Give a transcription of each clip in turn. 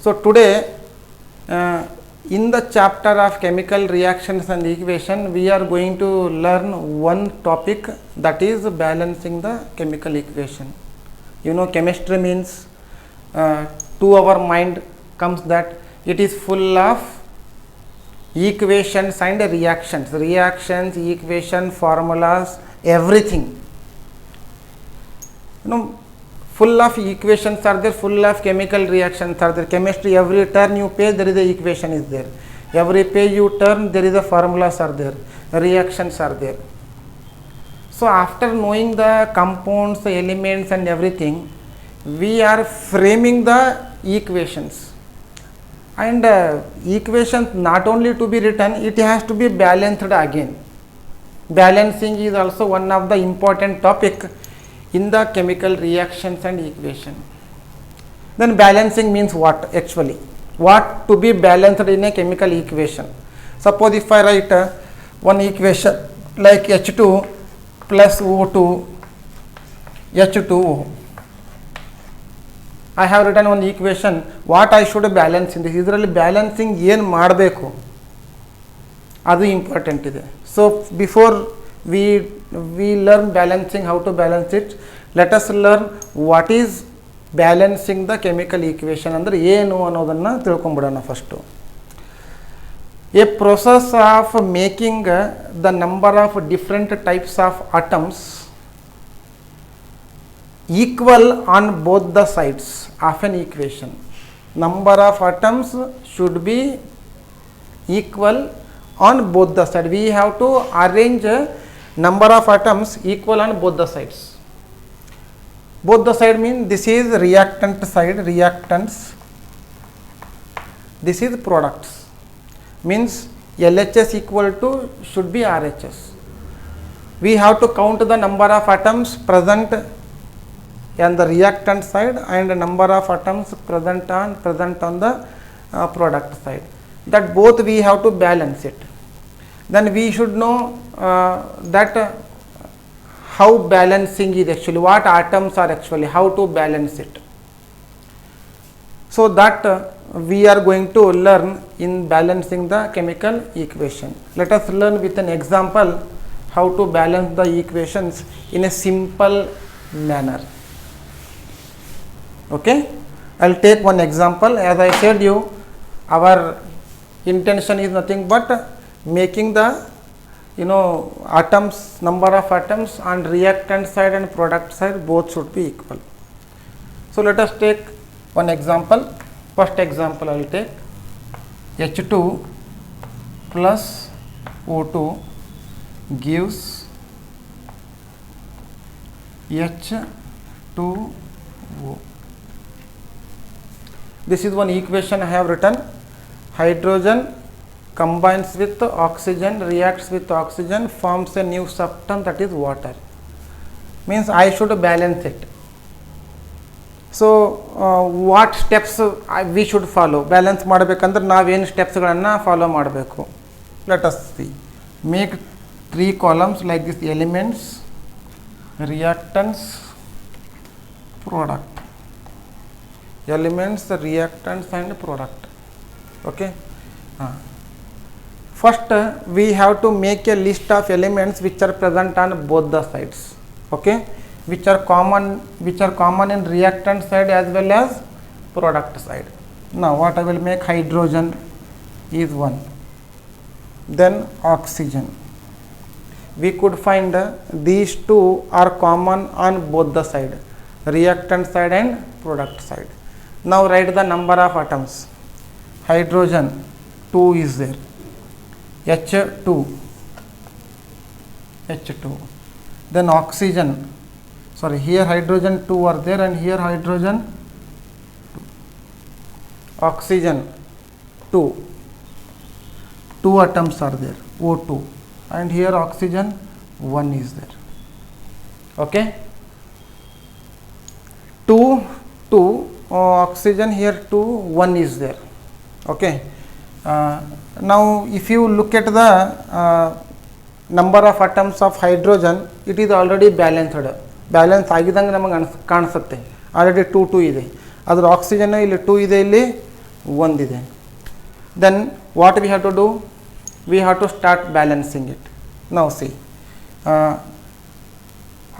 So today in the chapter of chemical reactions and equation, we are going to learn one topic, that is balancing the chemical equation. You know, chemistry means to our mind comes that it is full of equations and reactions, equation, formulas, everything. You know, full of equations are there, full of chemical reactions are there. Chemistry, every turn you page there is a equation is there, every page you turn there is a formulas are there, reactions are there. So after knowing the compounds, the elements and everything, we are framing the equations, and equations not only to be written, it has to be balanced again. Balancing is also one of the important topic in the chemical reactions and equation. Then balancing means what actually? What to be balanced in a chemical equation? Suppose if I write one equation like H2 plus O2 H2O. I have written one equation. What I should balance in this? Idರಲ್ಲಿ balancing ಏನು ಮಾಡಬೇಕು ಅದು important ಇದೆ. So before we learn balancing, how to balance it, let us learn what is balancing the chemical equation ಅಂದರೆ ಏನು ಅನ್ನೋದನ್ನು ತಿಳ್ಕೊಂಬಿಡೋಣ first. A process of making the number of different types of atoms equal on both the sides of an equation. Number of atoms should be equal on both the sides. We have to arrange number of atoms equal on both the sides. Both the side mean this is reactant side, reactants, this is products, means LHS equal to should be RHS. We have to count the number of atoms present on the reactant side and the number of atoms present on the product side. That both we have to balance it. Then we should know that how balancing is actually, what atoms are actually, how to balance it. So that we are going to learn in balancing the chemical equation. Let us learn with an example how to balance the equations in a simple manner. Okay, I'll take one example. As I said you, our intention is nothing but making the atoms, number of atoms on reactant side and product side both should be equal. So let us take one example. First example I will take H2 plus O2 gives H2O. This is one equation I have written. Hydrogen combines with oxygen, reacts with oxygen, forms a new substance, that is water. Means I should balance it. So what steps we should follow? Balance ಮಾಡಬೇಕಂದ್ರೆ ನಾವೇನು ಸ್ಟೆಪ್ಸ್ಗಳನ್ನು follow ಮಾಡಬೇಕು? Let us see. Make 3 columns like this: elements, reactants, product. Elements, reactants and product. Okay. First we have to make a list of elements which are present on both the sides. Okay, which are common in reactant side as well as product side. Now what I will make? Hydrogen is one, then oxygen. We could find these two are common on both the side, reactant side and product side. Now write the number of atoms. Hydrogen 2 is there, H2, then oxygen, sorry, here hydrogen 2 are there and here hydrogen 2. Oxygen 2 atoms are there, O2, and here oxygen 1 is there. Okay, 2 oxygen, here 2, 1 is there. Okay. Now if you look at the number of atoms of hydrogen, it is already balanced. Balance ಆಗಿದಂಗೆ ನಮಗೆ ಕಾಣಿಸುತ್ತೆ. Already 2 ಇದೆ. ಅದರ oxygen ಇಲ್ಲಿ 2 ಇದೆ, ಇಲ್ಲಿ ಒಂದಿದೆ. Then what we have to do? We have to start balancing it. Now see,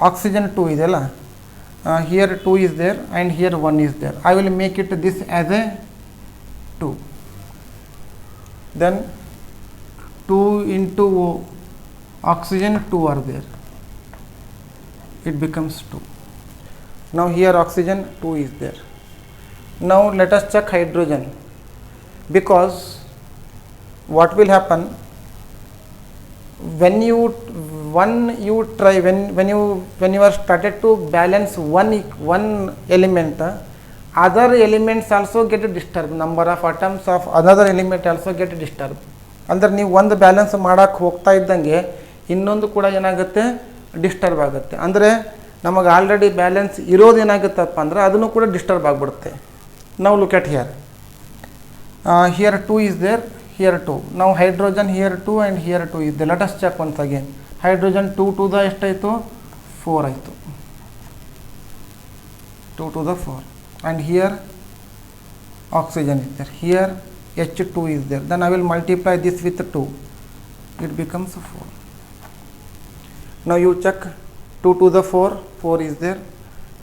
oxygen 2 ಇದೆಯಲ್ಲ, here 2 is there and here 1 is there. I will make it this as a 2. Then 2 into oxygen 2 are there. It becomes 2. Now here oxygen 2 is there. Now let us check hydrogen, because what will happen when you are started to balance one element, other elements also get disturbed. Number of atoms of another element also get disturbed. ಅಂದರೆ ನೀವು ಒಂದು balance ಮಾಡೋಕ್ಕೆ ಹೋಗ್ತಾ ಇದ್ದಂಗೆ ಇನ್ನೊಂದು ಕೂಡ ಏನಾಗುತ್ತೆ, disturb ಆಗುತ್ತೆ. ಅಂದರೆ ನಮಗೆ ಆಲ್ರೆಡಿ ಬ್ಯಾಲೆನ್ಸ್ ಇರೋದು ಏನಾಗುತ್ತಪ್ಪ ಅಂದರೆ ಅದನ್ನು ಕೂಡ ಡಿಸ್ಟರ್ಬ್ ಆಗಿಬಿಡುತ್ತೆ. ನಾವು look at here, here 2 is there, here 2. Now hydrogen here 2 and here 2 is there. Let us check once again. Hydrogen 2 to the ಎಷ್ಟಾಯಿತು, 4 ಆಯಿತು, 2 to the 4. And here oxygen is there, here H2 is there. Then I will multiply this with 2, it becomes 4. Now you check 2 to the 4, 4 is there,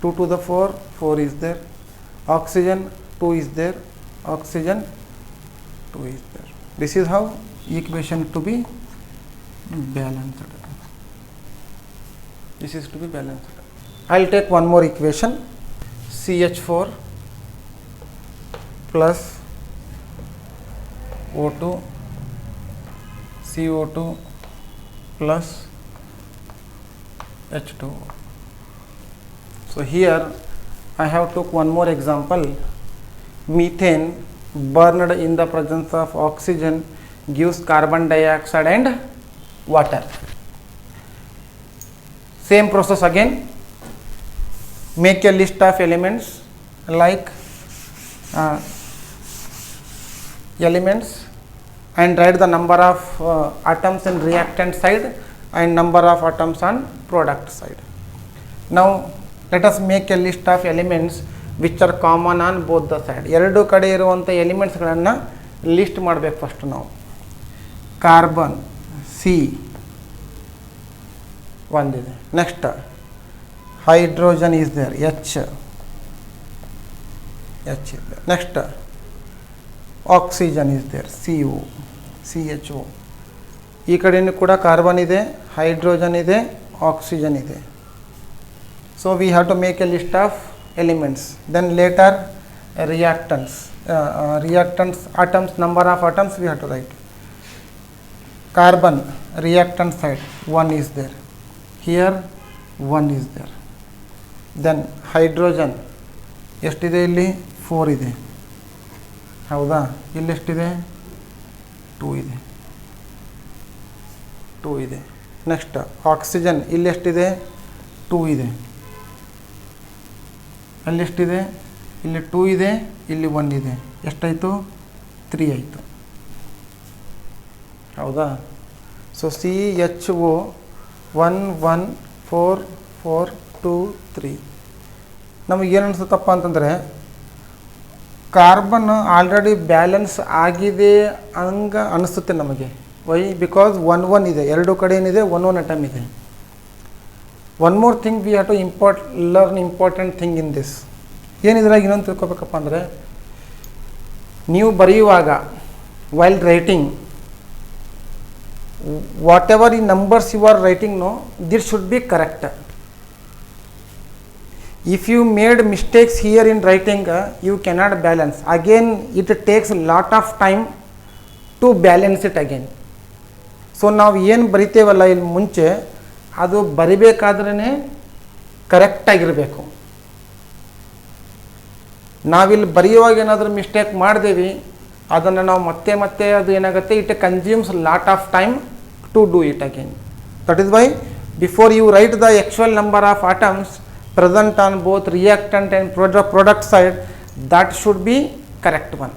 2 to the 4, 4 is there, oxygen 2 is there, oxygen 2 is there. This is how equation to be balanced. This is to be balanced. I will take one more equation, CH4 plus O2 CO2 plus H2. So here I have took one more example. Methane burned in the presence of oxygen gives carbon dioxide and water. Same process again. Make a list of elements like elements and write the number of atoms in reactant side and number of atoms on product side. Now let us make a list of elements which are common on both the side. ಎರಡು ಕಡೆ ಇರುವಂಥ ಎಲಿಮೆಂಟ್ಸ್ಗಳನ್ನು list ಮಾಡಬೇಕು first ನಾವು. Carbon C ಒಂದಿದೆ, next hydrogen is there, H is there. Next oxygen is there, CHO. ಈ ಕಡೆಯೂ ಕೂಡ ಕಾರ್ಬನ್ ಇದೆ, ಹೈಡ್ರೋಜನ್ ಇದೆ, ಆಕ್ಸಿಜನ್ ಇದೆ. So we have to make a list of elements. Then later reactants, atoms, number of atoms we have to write. Carbon reactant side 1 is there, here 1 is there. Then hydrogen ಎಷ್ಟಿದೆ, ಇಲ್ಲಿ 4 ಇದೆ, ಹೌದಾ, ಇಲ್ಲಿ ಎಷ್ಟಿದೆ, 2 ಇದೆ, 2 ಇದೆ. Next oxygen ಇಲ್ಲಿ ಎಷ್ಟಿದೆ, 2 ಇದೆ, ಅಲ್ಲಿ ಎಷ್ಟಿದೆ, ಇಲ್ಲಿ 2 ಇದೆ, ಇಲ್ಲಿ 1 ಇದೆ, ಎಷ್ಟಾಯಿತು, 3 ಆಯಿತು, ಹೌದಾ. So CHO 1 1 4 4 2 3. ನಮಗೇನು ಅನಿಸುತ್ತಪ್ಪ ಅಂತಂದರೆ ಕಾರ್ಬನ್ ಆಲ್ರೆಡಿ ಬ್ಯಾಲೆನ್ಸ್ ಆಗಿದೆ ಹಂಗೆ ಅನಿಸುತ್ತೆ ನಮಗೆ. ವೈ? ಬಿಕಾಸ್ 1 1 ಇದೆ, ಎರಡು ಕಡೆ ಏನಿದೆ, 1 1 ಅಟಮ್ ಇದೆ. One more thing we have to learn important thing in this. ಏನಿದ್ರಾಗ ಇನ್ನೊಂದು ತಿಳ್ಕೊಬೇಕಪ್ಪ ಅಂದರೆ, ನೀವು ಬರೆಯುವಾಗ ವೈಲ್ ರೈಟಿಂಗ್ ವಾಟ್ ಎವರ್ ಈ numbers you are writing, no, this should be correct. If you made mistakes here in writing, you cannot balance. Again, it takes lot of time to balance it again. So ನಾವು ಏನು ಬರಿತೇವಲ್ಲ ಇಲ್ಲಿ ಮುಂಚೆ, ಅದು ಬರಿಬೇಕಾದ್ರೇ ಕರೆಕ್ಟಾಗಿರಬೇಕು. ನಾವಿಲ್ಲಿ ಬರೆಯುವಾಗ ಏನಾದರೂ mistake ಮಾಡಿದೇವಿ, ಅದನ್ನು ನಾವು ಮತ್ತೆ ಮತ್ತೆ ಅದು ಏನಾಗುತ್ತೆ, it consumes lot of time to do it again. That is why before you write the actual number of atoms present on both reactant and product side, that should be correct one.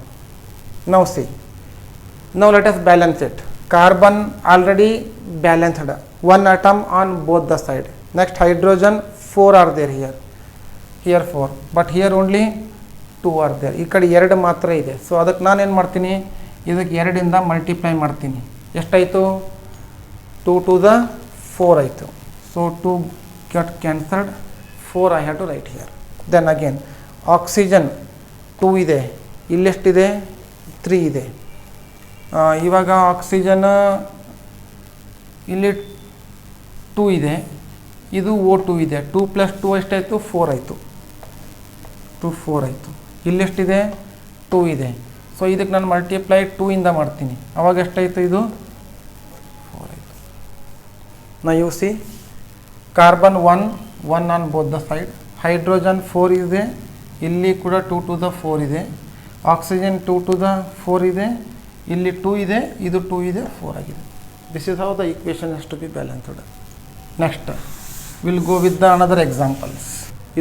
Now see, now let us balance it. Carbon already balanced, 1 atom on both the side. Next hydrogen 4 are there, here 4, but here only 2 are there. ಈ ಕಡೆ 2 ಮಾತ್ರ ಇದೆ. So ಅದಕ್ಕೆ ನಾನೇನು ಮಾಡ್ತೀನಿ, ಇದಕ್ಕೆ 2ಇಂದ multiply ಮಾಡ್ತೀನಿ. ಎಷ್ಟಾಯಿತು? 2 to the 4 ಆಯಿತು. So 2 got cancelled, 4 I have to write here. Then again oxygen 2 ಇದೆ, ಇಲ್ಲೆಷ್ಟಿದೆ? 3 ಇದೆ. ಇವಾಗ ಆಕ್ಸಿಜನ್ ಇಲ್ಲಿ 2 ಇದೆ, ಇದು O2 ಇದೆ. 2 + 2 ಎಷ್ಟಾಯಿತು? 4 ಆಯಿತು. 2 4 ಆಯಿತು. ಇಲ್ಲೆಷ್ಟಿದೆ? 2 ಇದೆ. ಸೊ ಇದಕ್ಕೆ ನಾನು ಮಲ್ಟಿಪ್ಲೈ 2ಇಂದ ಮಾಡ್ತೀನಿ. ಅವಾಗ ಎಷ್ಟಾಯಿತು? ಇದು 4 ಆಯಿತು. ನಾ U C carbon 1 on both the side, hydrogen 4 ಇದೆ, ಇಲ್ಲಿ ಕೂಡ 2 to the 4 ಇದೆ, ಆಕ್ಸಿಜನ್ 2 to the 4 ಇದೆ, ಇಲ್ಲಿ 2 ಇದೆ, ಇದು 2 ಇದೆ, 4 ಆಗಿದೆ. This is how the equation has to be balanced. Next will go with the another examples.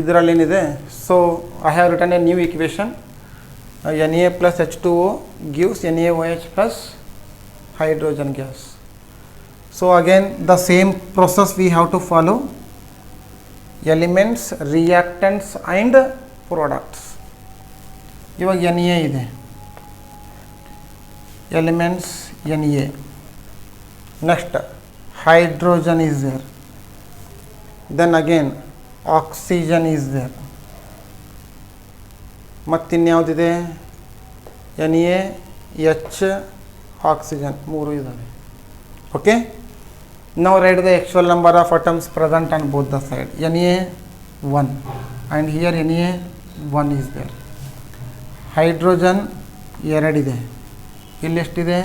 ಇದರಲ್ಲಿ ಏನಿದೆ? So I have written a new equation. Na plus H2O gives NaOH plus hydrogen gas. So again the same process we have to follow. Elements, reactants and products. ಇವಾಗ Na ಇದೆ, elements Na. Next hydrogen is there, then again oxygen is there, ಮತ್ತಿನ್ಯಾವುದಿದೆ? Na, H, oxygen, 3 ಇದ್ದಾವೆ. Okay, ನಾವು write the actual number of atoms present on both the side. Na 1 and here Na 1 is there. Hydrogen 2 ಇದೆ, ಇಲ್ಲಿ ಎಷ್ಟಿದೆ?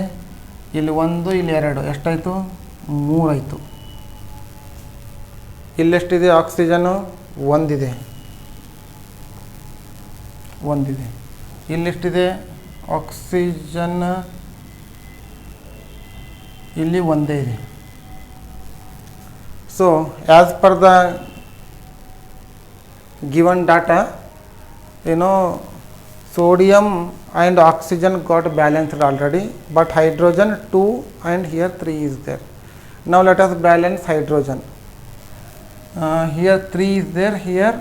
ಇಲ್ಲಿ 1, ಇಲ್ಲಿ 2, ಎಷ್ಟಾಯಿತು? 3 ಆಯಿತು. ಇಲ್ಲೆಷ್ಟಿದೆ? ಆಕ್ಸಿಜನು 1 ಇದೆ, 1 ಇದೆ. ಇಲ್ಲೆಷ್ಟಿದೆ? ಆಕ್ಸಿಜನ್ ಇಲ್ಲಿ 1 ಇದೆ. So as per the given data, sodium and oxygen got balanced already, but hydrogen 2 and here 3 is there. Now let us balance hydrogen. Here 3 is there, here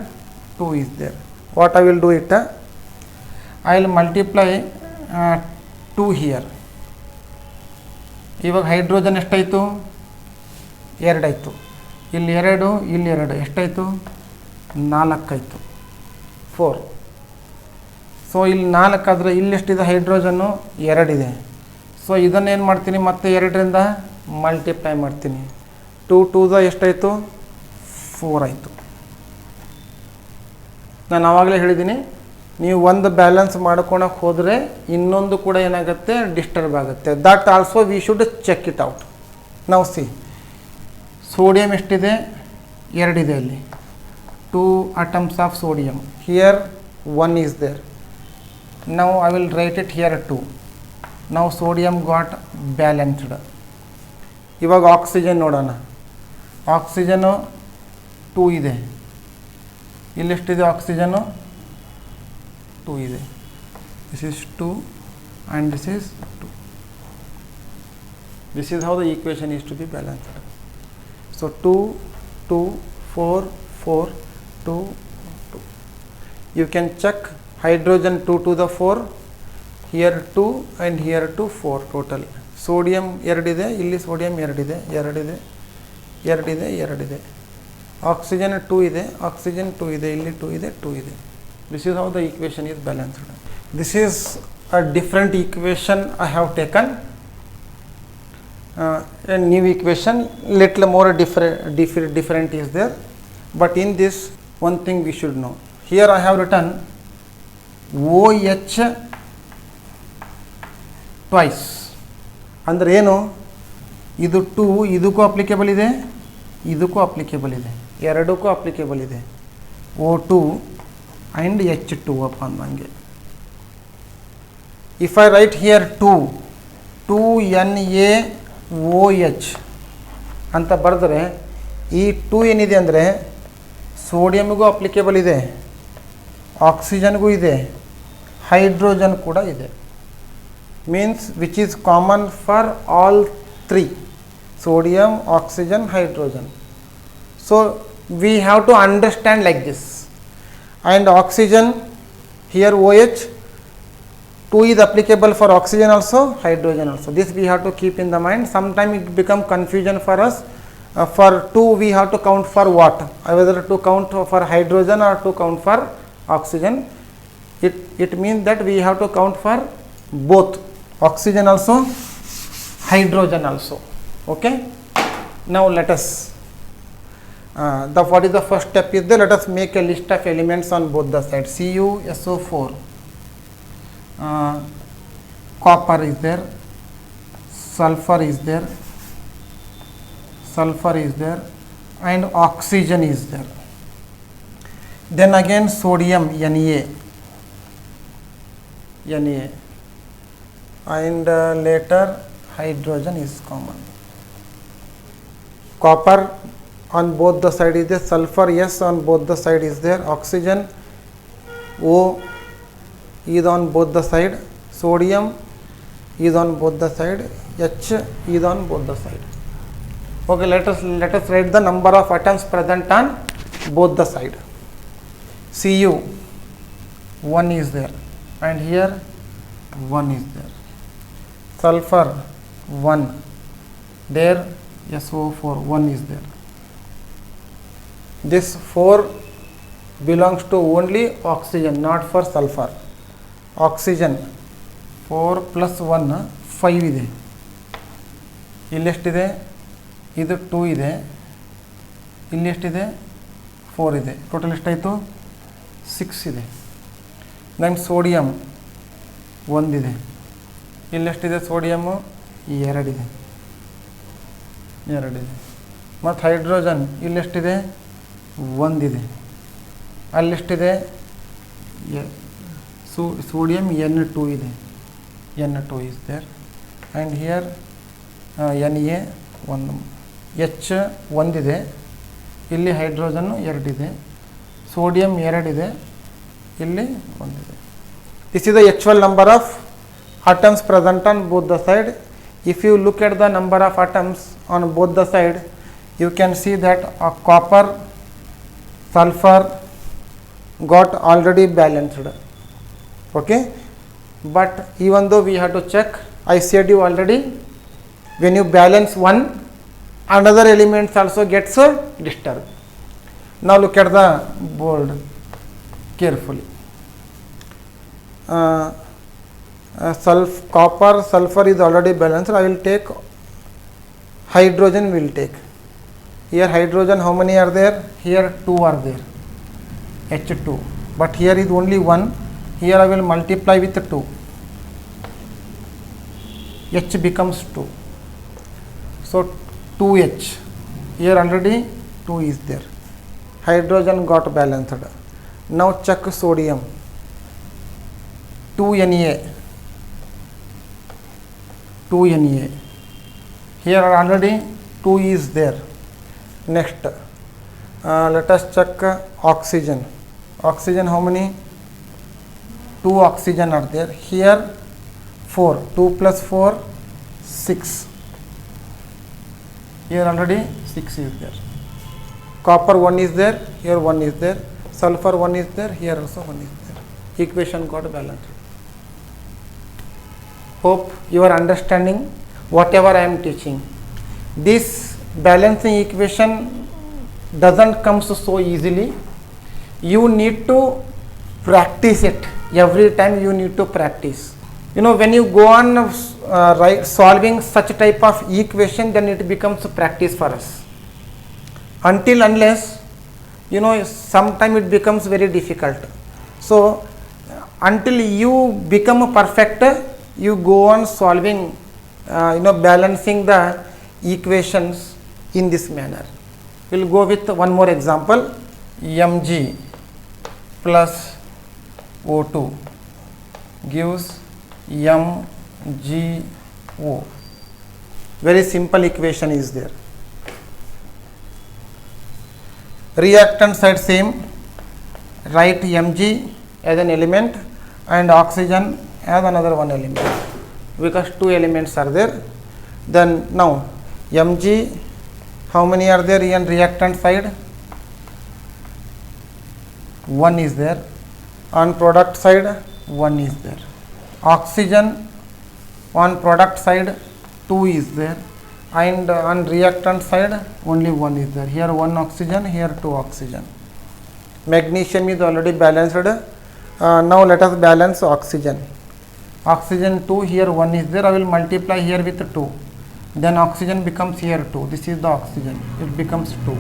2 is there. What I will do it? I will multiply 2 here. ಇವಾಗ hydrogen ಎಷ್ಟಾಯಿತು? 2 ಆಯಿತು. ಇಲ್ಲಿ 2, ಇಲ್ಲಿ 2, ಎಷ್ಟಾಯಿತು? 4 ಆಯಿತು, 4. So ಇಲ್ಲಿ 4 ಆದರೆ ಇಲ್ಲೆಷ್ಟಿದೆ? Hydrogen 2 ಇದೆ. ಸೊ ಇದನ್ನೇನು ಮಾಡ್ತೀನಿ? ಮತ್ತೆ 2ರಿಂದ ಮಲ್ಟಿಪ್ಲೈ ಮಾಡ್ತೀನಿ. 2 2 ಎಷ್ಟಾಯಿತು? 4 ಆಯಿತು. ನಾನು ಆವಾಗಲೇ ಹೇಳಿದ್ದೀನಿ, ನೀವು ಒಂದು ಬ್ಯಾಲೆನ್ಸ್ ಮಾಡ್ಕೊಳಕ್ಕೆ ಹೋದರೆ ಇನ್ನೊಂದು ಕೂಡ ಏನಾಗುತ್ತೆ? ಡಿಸ್ಟರ್ಬ್ ಆಗುತ್ತೆ. That also we should check it out. ನಾವು ಸಿ, ಸೋಡಿಯಂ ಎಷ್ಟಿದೆ? 2 ಇದೆ. ಇಲ್ಲಿ 2 atoms of sodium. Here 1 is there. Now I will write it here 2. Now sodium got balanced. ಇವಾಗ ಆಕ್ಸಿಜನ್ ನೋಡೋಣ. ಆಕ್ಸಿಜನು 2 ಇದೆ, ಇಲ್ಲೆಷ್ಟಿದೆ? ಆಕ್ಸಿಜನು 2 ಇದೆ. This is 2 and this is 2. This is how the equation is to be balanced. So 2 2 4 4 2 2. You can check. Hydrogen 2 to the 4, here 2 and here 2, 4 total. Sodium 2 ಇದೆ, ಇಲ್ಲಿ sodium 2 ಇದೆ, 2 ಇದೆ, 2 ಇದೆ, 2 ಇದೆ. ಆಕ್ಸಿಜನ್ 2 ಇದೆ, ಆಕ್ಸಿಜನ್ 2 ಇದೆ, ಇಲ್ಲಿ 2 ಇದೆ, 2 ಇದೆ. This is how the equation is balanced. This is a different equation I have taken. A new equation, little more different is there. But in this, one thing we should know. Here I have written OH twice. ಅಂದರೆ ಏನು? ಇದು 2 ಇದಕ್ಕೂ applicable ಇದೆ, ಇದಕ್ಕೂ applicable ಇದೆ, ಎರಡಕ್ಕೂ applicable ಇದೆ. O2 and H2 ಅಪ್ಪ ಅಂದಂಗೆ. If I right here 2NaOH ಅಂತ ಬರೆದ್ರೆ, ಈ 2 ಏನಿದೆ ಅಂದರೆ ಸೋಡಿಯಮ್ಗೂ ಅಪ್ಲಿಕೇಬಲ್ ಇದೆ, ಆಕ್ಸಿಜನ್ಗೂ ಇದೆ, ಹೈಡ್ರೋಜನ್ ಕೂಡ ಇದೆ. Means which is common for all 3, sodium, oxygen, hydrogen. So we have to understand like this. And oxygen here OH, 2 is applicable for oxygen also, hydrogen also. This we have to keep in the mind. Sometimes it become confusion for us. For 2 we have to count for what? Whether to count for hydrogen or to count for oxygen. It means that we have to count for both oxygen also, hydrogen also. Okay. Now let us, what is the first step is there? Let us make a list of elements on both the sides. CuSO4, copper is there, sulfur is there, and oxygen is there. Then again sodium, Na, and later hydrogen is common. Copper on both the side is there, sulfur yes on both the side is there, oxygen O is on both the side, sodium is on both the side, H is on both the side. Okay, let us write the number of atoms present on both the side. Cu 1 is there, and here 1 is there. Sulfur 1, there SO4 1 is there. This 4 belongs to only oxygen, not for sulfur. Oxygen 4 plus 1 5 ಇದೆ. ಇಲ್ಲಿ ಎಷ್ಟಿದೆ? ಇದು 2 ಇದೆ. ಇಲ್ಲಿ ಎಷ್ಟಿದೆ? 4 ಇದೆ. Total ಎಷ್ಟಾಯಿತು? 6 ಇದೆ. ದೆನ್ ಸೋಡಿಯಂ 1 ಇದೆ. ಇಲ್ಲಿ ಎಷ್ಟಿದೆ ಸೋಡಿಯಮ್ಮು? 2 ಇದೆ. 2 ಇದೆ. ಮತ್ತು ಹೈಡ್ರೋಜನ್ ಇಲ್ಲಿ ಎಷ್ಟಿದೆ? 1 ಇದೆ. ಅಲ್ಲೆಷ್ಟಿದೆ? sodium N2 ಇದೆ. N2 is there, and here Na 1, H 1 ಇದೆ. ಇಲ್ಲಿ ಹೈಡ್ರೋಜನ್ 2 ಇದೆ, ಸೋಡಿಯಂ 2 ಇದೆ, ಇಲ್ಲಿ 1 ಇದೆ. This is the actual number of atoms present on both the side. If you look at the number of atoms on both the side, you can see that copper, sulfur got already balanced. Okay, but even though we have to check, I said you already, when you balance one, another elements also gets disturbed. Now look at the board carefully. Copper, sulfur is already balanced. I will take hydrogen. Will take here hydrogen. How many are there? Here 2 are there, H2. But here is only 1. Here I will multiply with 2. H becomes 2. So 2H. Here already 2 is there. Hydrogen got balanced. Now check sodium. 2Na. 2Na. Here already 2 is there. Next, let us check oxygen. Oxygen, how many? 2 oxygen are there. Here 4. 2 plus 4, 6. Here already 6 is there. Copper 1 is there. Here 1 is there. Sulfur 1 is there. Here also 1 is there. Equation got balanced. Hope you are understanding whatever I am teaching. This balancing equation doesn't come so easily. You need to practice it. Every time you need to practice. You know, when you go on solving such type of equation, then it becomes a practice for us. Until unless, you know, sometime it becomes very difficult. So until you become a perfect, you go on solving, balancing the equations in this manner. We'll go with one more example. Mg plus O2 gives MgO. Very simple equation is there. Reactant side same. Write Mg as an element and oxygen as another one element, because 2 elements are there. Then now Mg, how many are there in reactant side? 1 is there. on product side 1 is there, oxygen on product side 2 is there, and on reactant side only 1 is there. Here 1 oxygen, here 2 oxygen. Magnesium is already balanced. Now let us balance oxygen. Oxygen 2, here 1 is there. I will multiply here with 2. Then oxygen becomes here 2. This is the oxygen. It becomes 2.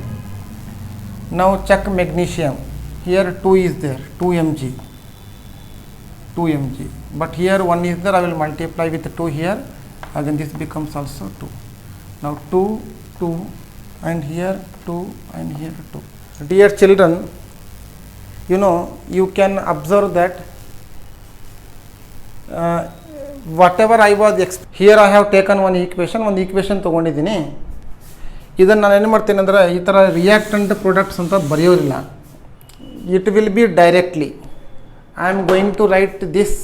Now check magnesium. Here 2 is there, 2 mg. 2 mg. But here 1 is there. I will multiply with 2 here. Again this becomes also 2. Now 2, 2, and here 2, and here 2. Dear children, you know, you can observe that whatever I was here I have taken one equation ತೊಗೊಂಡಿದ್ದೀನಿ. ಇದನ್ನು ನಾನು ಏನು ಮಾಡ್ತೀನಿ ಅಂದರೆ ಈ ಥರ reactant products ಅಂತ ಬರೆಯೋದಿಲ್ಲ. It will be directly I am going to write this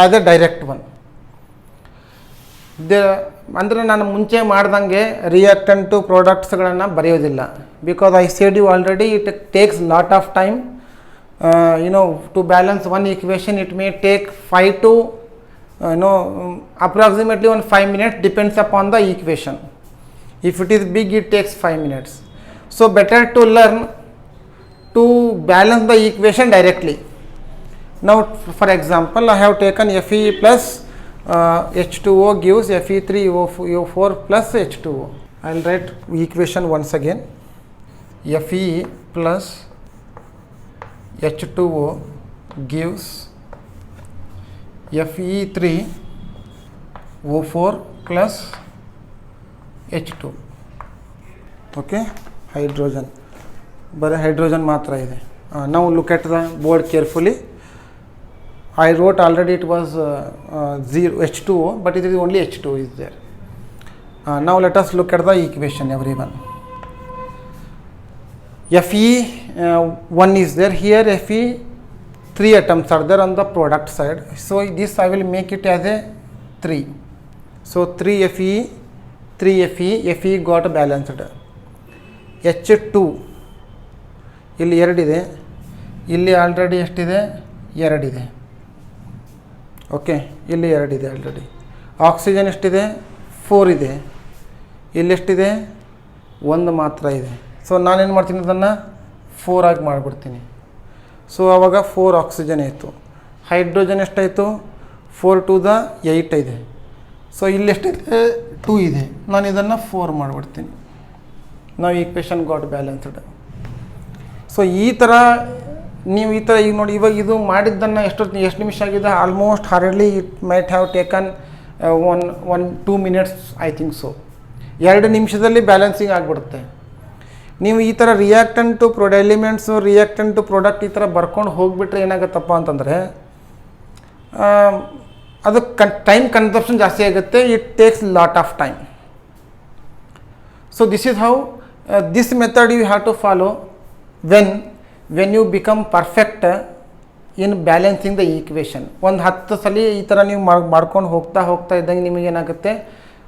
as a direct one. ಅಂದರೆ ನಾನು ಮುಂಚೆ ಮಾಡ್ದಂಗೆ ರಿಯಾಕ್ಟೆಂಟು ಪ್ರಾಡಕ್ಟ್ಸ್ಗಳನ್ನು ಬರೆಯೋದಿಲ್ಲ. Because I said you already it takes lot of time. To balance one equation it may take 5 to approximately 5 minutes, depends upon the equation. If it is big it takes 5 minutes. So better to learn to balance the equation directly. Now for example I have taken Fe plus H2O gives Fe3O4 plus H2O. I will write equation once again. Fe plus H2O gives Fe3O4 plus H2. Okay, hydrogen. But hydrogen matra ide. Now look at the board carefully. I wrote already it was 0 H2O, but it is only H2 is there. Now let us look at the equation, everyone. Fe1 is there. Here Fe 3 atoms are there on the product side. So this I will make it as a 3. So 3 Fe, 3 Fe, Fe got balanced. H2 ಇಲ್ಲಿ 2 ಇದೆ, ಇಲ್ಲಿ already ಎಷ್ಟಿದೆ 2 ಇದೆ. Okay, ಇಲ್ಲಿ 2 ಇದೆ already. Oxygen ಎಷ್ಟಿದೆ 4 ಇದೆ, ಇಲ್ಲಿ ಎಷ್ಟಿದೆ 1 ಮಾತ್ರ ಇದೆ. ಸೊ ನಾನೇನು ಮಾಡ್ತೀನಿ ಅದನ್ನು 4 ಆಗಿ ಮಾಡಿಬಿಡ್ತೀನಿ. ಸೊ ಆವಾಗ 4 ಆಕ್ಸಿಜನ್ ಆಯಿತು. ಹೈಡ್ರೋಜನ್ ಎಷ್ಟಾಯಿತು 4 to the 8 ಇದೆ. ಸೊ ಇಲ್ಲಿ ಎಷ್ಟಿದೆ 2 ಇದೆ, ನಾನು ಇದನ್ನು 4 ಮಾಡಿಬಿಡ್ತೀನಿ. ನಾವು ಈಕ್ವೇಷನ್ ಗಾಟ್ ಬ್ಯಾಲೆನ್ಸ್ಡ್. ಸೊ ಈ ಥರ ನೀವು ಈ ಥರ ಈಗ ನೋಡಿ, ಇವಾಗ ಇದು ಮಾಡಿದ್ದನ್ನು ಎಷ್ಟು ನಿಮಿಷ ಆಗಿದೆ, almost hardly it might have taken 1-2 minutes I think so. 2 ನಿಮಿಷದಲ್ಲಿ ಬ್ಯಾಲೆನ್ಸಿಂಗ್ ಆಗಿಬಿಡುತ್ತೆ. ನೀವು ಈ ಥರ ರಿಯಾಕ್ಟೆಂಟು ಎಲಿಮೆಂಟ್ಸು ರಿಯಾಕ್ಟೆಂಟು ಪ್ರಾಡಕ್ಟ್ ಈ ಥರ ಬರ್ಕೊಂಡು ಹೋಗಿಬಿಟ್ರೆ ಏನಾಗುತ್ತಪ್ಪ ಅಂತಂದರೆ ಅದು ಟೈಮ್ ಕನ್ಸಪ್ಷನ್ ಜಾಸ್ತಿ ಆಗುತ್ತೆ. It takes lot of time. So this is how this method you have to follow when you become perfect in balancing the equation. ಒಂದು 10 ಸಲ ಈ ಥರ ನೀವು ಮಾಡ್ಕೊಂಡು ಹೋಗ್ತಾ ಇದ್ದಂಗೆ ನಿಮಗೇನಾಗುತ್ತೆ,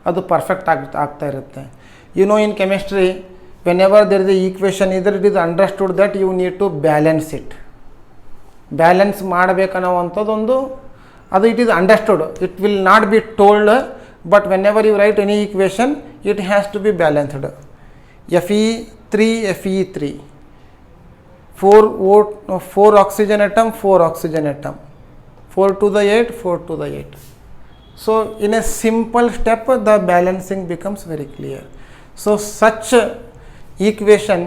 ಅದು ಪರ್ಫೆಕ್ಟ್ ಆಗ್ತಾ ಇರುತ್ತೆ. You know, in chemistry whenever there is a equation, either it is understood that you need to balance it. Balance ಮಾಡಬೇಕನ್ನೋವಂಥದ್ದೊಂದು ಅದು it is understood. It will not be told, but whenever you write any equation it has to be balanced. Fe3 4 oxygen atom, 4 oxygen atom, 4 to the 8, 4 to the 8. So in a simple step the balancing becomes very clear. So such equation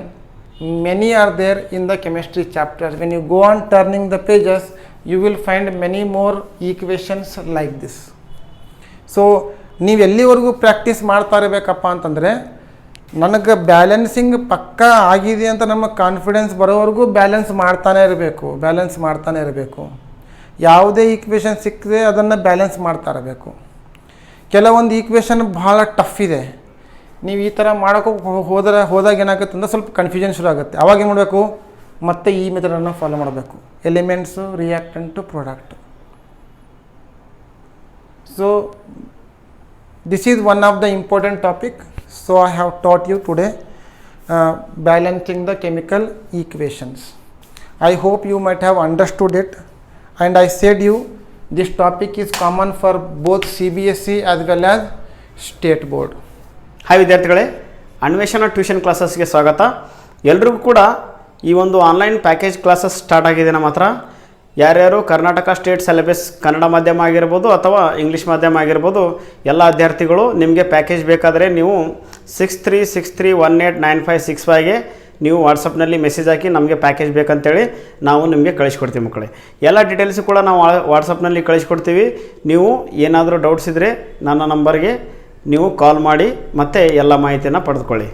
many are there in the chemistry chapters. When you go on turning the pages you will find many more equations like this. So ನೀವು ಎಲ್ಲಿವರೆಗೂ practice ಮಾಡ್ತಾ ಇರಬೇಕಪ್ಪ ಅಂತಂದರೆ, ನನಗೆ balancing ಪಕ್ಕಾ ಆಗಿದೆ ಅಂತ ನಮ್ಮ confidence ಬರೋವರೆಗೂ ಬ್ಯಾಲೆನ್ಸ್ ಮಾಡ್ತಾನೆ ಇರಬೇಕು. ಯಾವುದೇ ಈಕ್ವೇಷನ್ ಸಿಕ್ಕದೆ ಅದನ್ನು ಬ್ಯಾಲೆನ್ಸ್ ಮಾಡ್ತಾ ಇರಬೇಕು. ಕೆಲವೊಂದು ಈಕ್ವೇಷನ್ ಭಾಳ ಟಫ್ ಇದೆ, ನೀವು ಈ ಥರ ಮಾಡೋಕ್ಕೆ ಹೋದಾಗ ಏನಾಗುತ್ತೆ ಅಂದರೆ ಸ್ವಲ್ಪ ಕನ್ಫ್ಯೂಷನ್ ಶುರು ಆಗುತ್ತೆ. ಅವಾಗ ಏನು ಮಾಡಬೇಕು, ಮತ್ತೆ ಈ ಮೆಥಡನ್ನು ಫಾಲೋ ಮಾಡಬೇಕು. Elements, reactant, product. So this is one of the important topic. So I have taught you today balancing the chemical equations. I hope you might have understood it, and I said you this topic is common for both CBSE as well as state board. Hi ವಿದ್ಯಾರ್ಥಿಗಳೇ, ಅನ್ವೇಷಣಾ tuition ಕ್ಲಾಸಸ್ಗೆ ಸ್ವಾಗತ. ಎಲ್ರಿಗೂ ಕೂಡ ಈ ಒಂದು online package classes start ಆಗಿದೆ ನಮ್ಮ ಹತ್ರ. ಯಾರ್ಯಾರು ಕರ್ನಾಟಕ ಸ್ಟೇಟ್ ಸಿಲೆಬಸ್ ಕನ್ನಡ ಮಾಧ್ಯಮ ಆಗಿರ್ಬೋದು ಅಥವಾ ಇಂಗ್ಲೀಷ್ ಮಾಧ್ಯಮ ಆಗಿರ್ಬೋದು, ಎಲ್ಲ ವಿದ್ಯಾರ್ಥಿಗಳು ನಿಮಗೆ ಪ್ಯಾಕೇಜ್ ಬೇಕಾದರೆ ನೀವು 6363189565ಗೆ ನೀವು ವಾಟ್ಸಪ್ನಲ್ಲಿ ಮೆಸೇಜ್ ಹಾಕಿ ನಮಗೆ ಪ್ಯಾಕೇಜ್ ಬೇಕಂತೇಳಿ ನಾವು ನಿಮಗೆ ಕಳಿಸ್ಕೊಡ್ತೀವಿ ಮಕ್ಕಳೇ. ಎಲ್ಲ ಡೀಟೇಲ್ಸು ಕೂಡ ನಾವು ವಾಟ್ಸಪ್ನಲ್ಲಿ ಕಳಿಸ್ಕೊಡ್ತೀವಿ. ನೀವು ಏನಾದರೂ ಡೌಟ್ಸ್ ಇದ್ದರೆ ನನ್ನ ನಂಬರ್ಗೆ ನೀವು ಕಾಲ್ ಮಾಡಿ ಮತ್ತು ಎಲ್ಲ ಮಾಹಿತಿಯನ್ನು ಪಡೆದುಕೊಳ್ಳಿ.